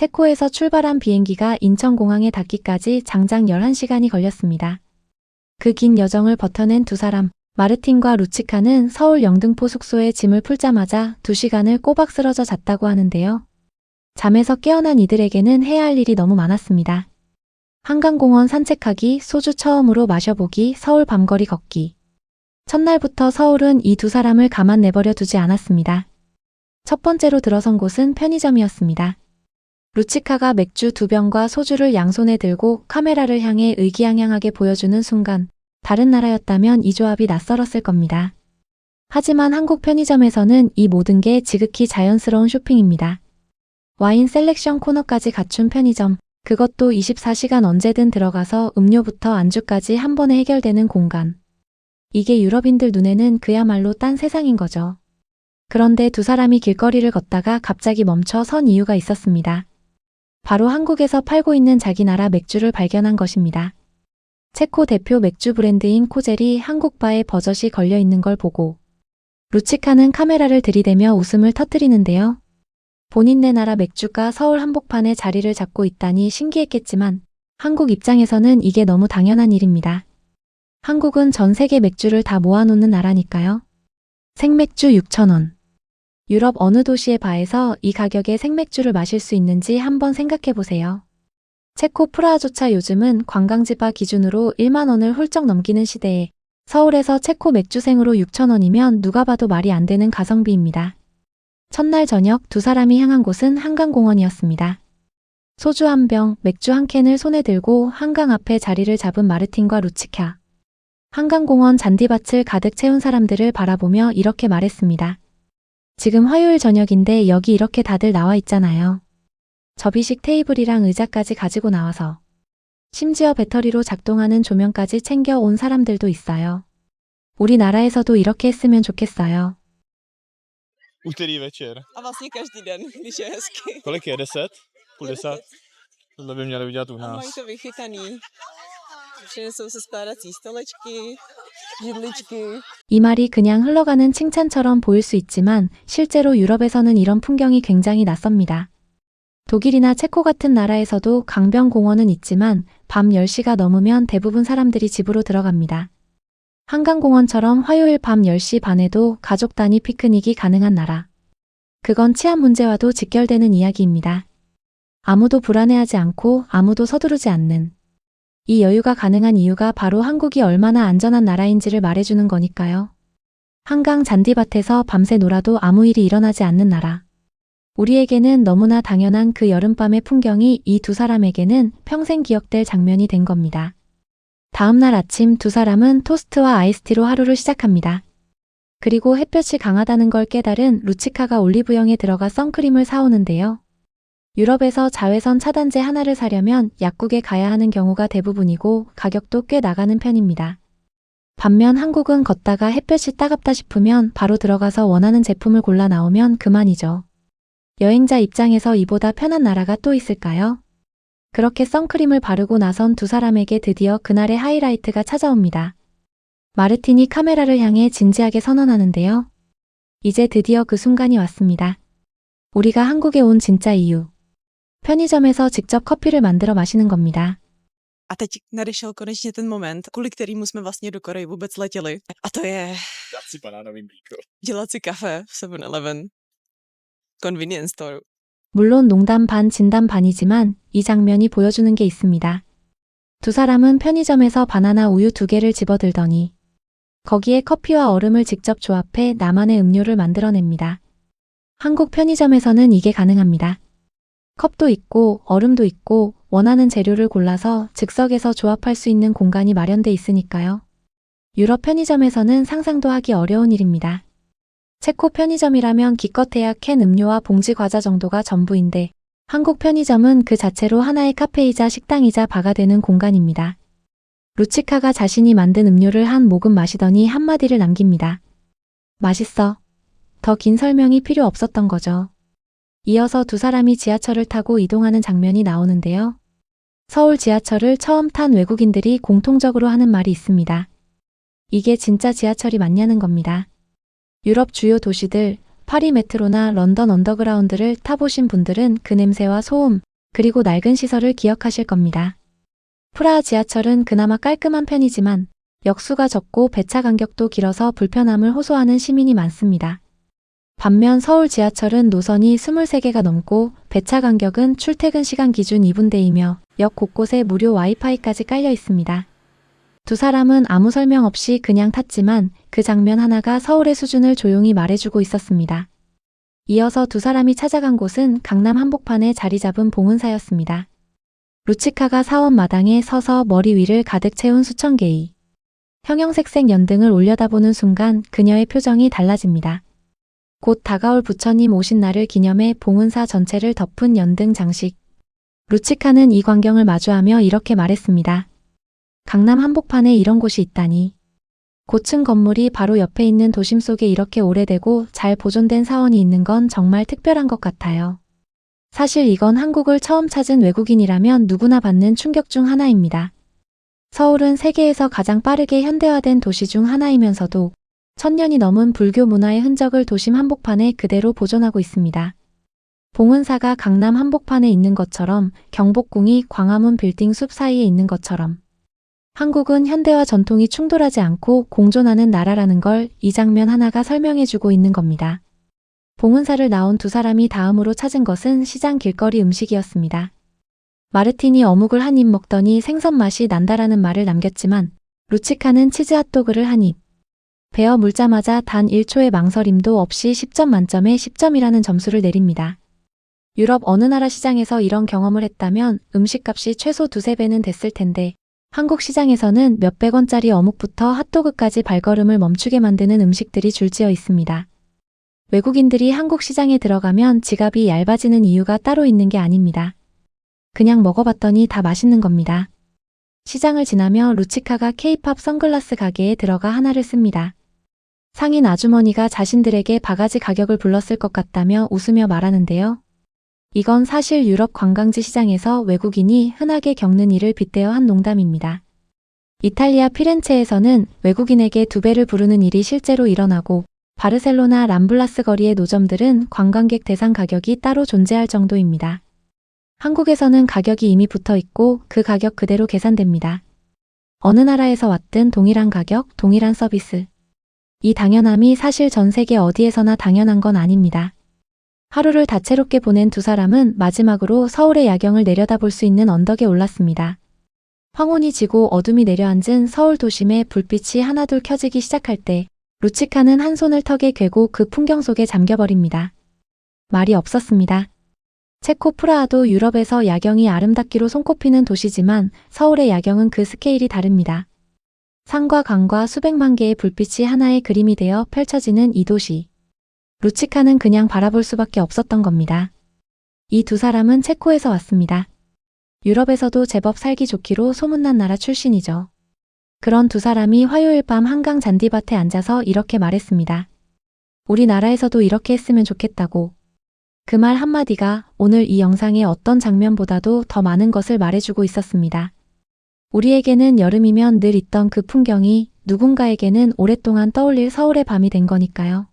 체코에서 출발한 비행기가 인천공항에 닿기까지 장장 11시간이 걸렸습니다. 그 긴 여정을 버텨낸 두 사람, 마르틴과 루치카는 서울 영등포 숙소에 짐을 풀자마자 2시간을 꼬박 쓰러져 잤다고 하는데요. 잠에서 깨어난 이들에게는 해야 할 일이 너무 많았습니다. 한강공원 산책하기, 소주 처음으로 마셔보기, 서울 밤거리 걷기. 첫날부터 서울은 이 두 사람을 가만 내버려 두지 않았습니다. 첫 번째로 들어선 곳은 편의점이었습니다. 루치카가 맥주 2병과 소주를 양손에 들고 카메라를 향해 의기양양하게 보여주는 순간 다른 나라였다면 이 조합이 낯설었을 겁니다. 하지만 한국 편의점에서는 이 모든 게 지극히 자연스러운 쇼핑입니다. 와인 셀렉션 코너까지 갖춘 편의점, 그것도 24시간 언제든 들어가서 음료부터 안주까지 한 번에 해결되는 공간. 이게 유럽인들 눈에는 그야말로 딴 세상인 거죠. 그런데 두 사람이 길거리를 걷다가 갑자기 멈춰 선 이유가 있었습니다. 바로 한국에서 팔고 있는 자기 나라 맥주를 발견한 것입니다. 체코 대표 맥주 브랜드인 코젤이 한국바에 버젓이 걸려 있는 걸 보고 루치카는 카메라를 들이대며 웃음을 터뜨리는데요. 본인네 나라 맥주가 서울 한복판에 자리를 잡고 있다니 신기했겠지만 한국 입장에서는 이게 너무 당연한 일입니다. 한국은 전 세계 맥주를 다 모아놓는 나라니까요. 생맥주 6,000원. 유럽 어느 도시의 바에서 이 가격에 생맥주를 마실 수 있는지 한번 생각해보세요. 체코 프라하조차 요즘은 관광지 바 기준으로 1만 원을 훌쩍 넘기는 시대에 서울에서 체코 맥주생으로 6,000원이면 누가 봐도 말이 안 되는 가성비입니다. 첫날 저녁 두 사람이 향한 곳은 한강공원이었습니다. 소주 한 병, 맥주 한 캔을 손에 들고 한강 앞에 자리를 잡은 마르틴과 루치카. 한강공원 잔디밭을 가득 채운 사람들을 바라보며 이렇게 말했습니다. 지금 화요일 저녁인데 여기 이렇게 다들 나와 있잖아요. 접이식 테이블이랑 의자까지 가지고 나와서. 심지어 배터리로 작동하는 조명까지 챙겨 온 사람들도 있어요. 우리나라에서도 이렇게 했으면 좋겠어요. Úterý večer. A vlastně každý den, když je hezky. Kolik je? 10? Půl 10? Tohle by měli udělat u A mají nás. to vychytaný. Přinesou se skládací stolečky, židličky. 이 말이 그냥 흘러가는 칭찬처럼 보일 수 있지만 실제로 유럽에서는 이런 풍경이 굉장히 낯섭니다. 독일이나 체코 같은 나라에서도 강변공원은 있지만 밤 10시가 넘으면 대부분 사람들이 집으로 들어갑니다. 한강공원처럼 화요일 밤 10시 반에도 가족 단위 피크닉이 가능한 나라. 그건 치안 문제와도 직결되는 이야기입니다. 아무도 불안해하지 않고 아무도 서두르지 않는. 이 여유가 가능한 이유가 바로 한국이 얼마나 안전한 나라인지를 말해주는 거니까요. 한강 잔디밭에서 밤새 놀아도 아무 일이 일어나지 않는 나라. 우리에게는 너무나 당연한 그 여름밤의 풍경이 이 두 사람에게는 평생 기억될 장면이 된 겁니다. 다음날 아침 두 사람은 토스트와 아이스티로 하루를 시작합니다. 그리고 햇볕이 강하다는 걸 깨달은 루치카가 올리브영에 들어가 선크림을 사오는데요. 유럽에서 자외선 차단제 하나를 사려면 약국에 가야 하는 경우가 대부분이고 가격도 꽤 나가는 편입니다. 반면 한국은 걷다가 햇볕이 따갑다 싶으면 바로 들어가서 원하는 제품을 골라 나오면 그만이죠. 여행자 입장에서 이보다 편한 나라가 또 있을까요? 그렇게 선크림을 바르고 나선 두 사람에게 드디어 그날의 하이라이트가 찾아옵니다. 마르틴이 카메라를 향해 진지하게 선언하는데요. 이제 드디어 그 순간이 왔습니다. 우리가 한국에 온 진짜 이유. 편의점에서 직접 커피를 만들어 마시는 겁니다. A teď nadešel konečně ten moment, kvůli kterému jsme vlastně do Koreji vůbec letěli. A to je Dát si banánový mlíko. dělat si kafe v 7-Eleven. Convenience store. 물론 농담 반 진담 반이지만 이 장면이 보여주는 게 있습니다. 두 사람은 편의점에서 바나나 우유 2개를 집어들더니 거기에 커피와 얼음을 직접 조합해 나만의 음료를 만들어냅니다. 한국 편의점에서는 이게 가능합니다. 컵도 있고 얼음도 있고 원하는 재료를 골라서 즉석에서 조합할 수 있는 공간이 마련돼 있으니까요. 유럽 편의점에서는 상상도 하기 어려운 일입니다. 체코 편의점이라면 기껏해야 캔 음료와 봉지 과자 정도가 전부인데 한국 편의점은 그 자체로 하나의 카페이자 식당이자 바가 되는 공간입니다. 루치카가 자신이 만든 음료를 한 모금 마시더니 한마디를 남깁니다. 맛있어. 더 긴 설명이 필요 없었던 거죠. 이어서 두 사람이 지하철을 타고 이동하는 장면이 나오는데요. 서울 지하철을 처음 탄 외국인들이 공통적으로 하는 말이 있습니다. 이게 진짜 지하철이 맞냐는 겁니다. 유럽 주요 도시들, 파리 메트로나 런던 언더그라운드를 타보신 분들은 그 냄새와 소음, 그리고 낡은 시설을 기억하실 겁니다. 프라하 지하철은 그나마 깔끔한 편이지만 역수가 적고 배차 간격도 길어서 불편함을 호소하는 시민이 많습니다. 반면 서울 지하철은 노선이 23개가 넘고 배차 간격은 출퇴근 시간 기준 2분대이며 역 곳곳에 무료 와이파이까지 깔려 있습니다. 두 사람은 아무 설명 없이 그냥 탔지만 그 장면 하나가 서울의 수준을 조용히 말해주고 있었습니다. 이어서 두 사람이 찾아간 곳은 강남 한복판에 자리 잡은 봉은사였습니다. 루치카가 사원 마당에 서서 머리 위를 가득 채운 수천 개의 형형색색 연등을 올려다보는 순간 그녀의 표정이 달라집니다. 곧 다가올 부처님 오신 날을 기념해 봉은사 전체를 덮은 연등 장식. 루치카는 이 광경을 마주하며 이렇게 말했습니다. 강남 한복판에 이런 곳이 있다니. 고층 건물이 바로 옆에 있는 도심 속에 이렇게 오래되고 잘 보존된 사원이 있는 건 정말 특별한 것 같아요. 사실 이건 한국을 처음 찾은 외국인이라면 누구나 받는 충격 중 하나입니다. 서울은 세계에서 가장 빠르게 현대화된 도시 중 하나이면서도 1000년이 넘은 불교 문화의 흔적을 도심 한복판에 그대로 보존하고 있습니다. 봉은사가 강남 한복판에 있는 것처럼 경복궁이 광화문 빌딩 숲 사이에 있는 것처럼 한국은 현대와 전통이 충돌하지 않고 공존하는 나라라는 걸 이 장면 하나가 설명해주고 있는 겁니다. 봉은사를 나온 두 사람이 다음으로 찾은 것은 시장 길거리 음식이었습니다. 마르틴이 어묵을 한 입 먹더니 생선 맛이 난다라는 말을 남겼지만 루치카는 치즈 핫도그를 한 입 베어 물자마자 단 1초의 망설임도 없이 10점 만점에 10점이라는 점수를 내립니다. 유럽 어느 나라 시장에서 이런 경험을 했다면 음식값이 최소 2~3배는 됐을 텐데 한국 시장에서는 몇백 원짜리 어묵부터 핫도그까지 발걸음을 멈추게 만드는 음식들이 줄지어 있습니다. 외국인들이 한국 시장에 들어가면 지갑이 얇아지는 이유가 따로 있는 게 아닙니다. 그냥 먹어봤더니 다 맛있는 겁니다. 시장을 지나며 루치카가 K-팝 선글라스 가게에 들어가 하나를 씁니다. 상인 아주머니가 자신들에게 바가지 가격을 불렀을 것 같다며 웃으며 말하는데요. 이건 사실 유럽 관광지 시장에서 외국인이 흔하게 겪는 일을 빗대어 한 농담입니다. 이탈리아 피렌체에서는 외국인에게 2배를 부르는 일이 실제로 일어나고 바르셀로나 람블라스 거리의 노점들은 관광객 대상 가격이 따로 존재할 정도입니다. 한국에서는 가격이 이미 붙어 있고 그 가격 그대로 계산됩니다. 어느 나라에서 왔든 동일한 가격, 동일한 서비스. 이 당연함이 사실 전 세계 어디에서나 당연한 건 아닙니다. 하루를 다채롭게 보낸 두 사람은 마지막으로 서울의 야경을 내려다볼 수 있는 언덕에 올랐습니다. 황혼이 지고 어둠이 내려앉은 서울 도심에 불빛이 하나둘 켜지기 시작할 때 루치카는 한 손을 턱에 괴고 그 풍경 속에 잠겨버립니다. 말이 없었습니다. 체코 프라하도 유럽에서 야경이 아름답기로 손꼽히는 도시지만 서울의 야경은 그 스케일이 다릅니다. 산과 강과 수백만 개의 불빛이 하나의 그림이 되어 펼쳐지는 이 도시. 루치카는 그냥 바라볼 수밖에 없었던 겁니다. 이 두 사람은 체코에서 왔습니다. 유럽에서도 제법 살기 좋기로 소문난 나라 출신이죠. 그런 두 사람이 화요일 밤 한강 잔디밭에 앉아서 이렇게 말했습니다. 우리나라에서도 이렇게 했으면 좋겠다고. 그 말 한마디가 오늘 이 영상의 어떤 장면보다도 더 많은 것을 말해주고 있었습니다. 우리에게는 여름이면 늘 있던 그 풍경이 누군가에게는 오랫동안 떠올릴 서울의 밤이 된 거니까요.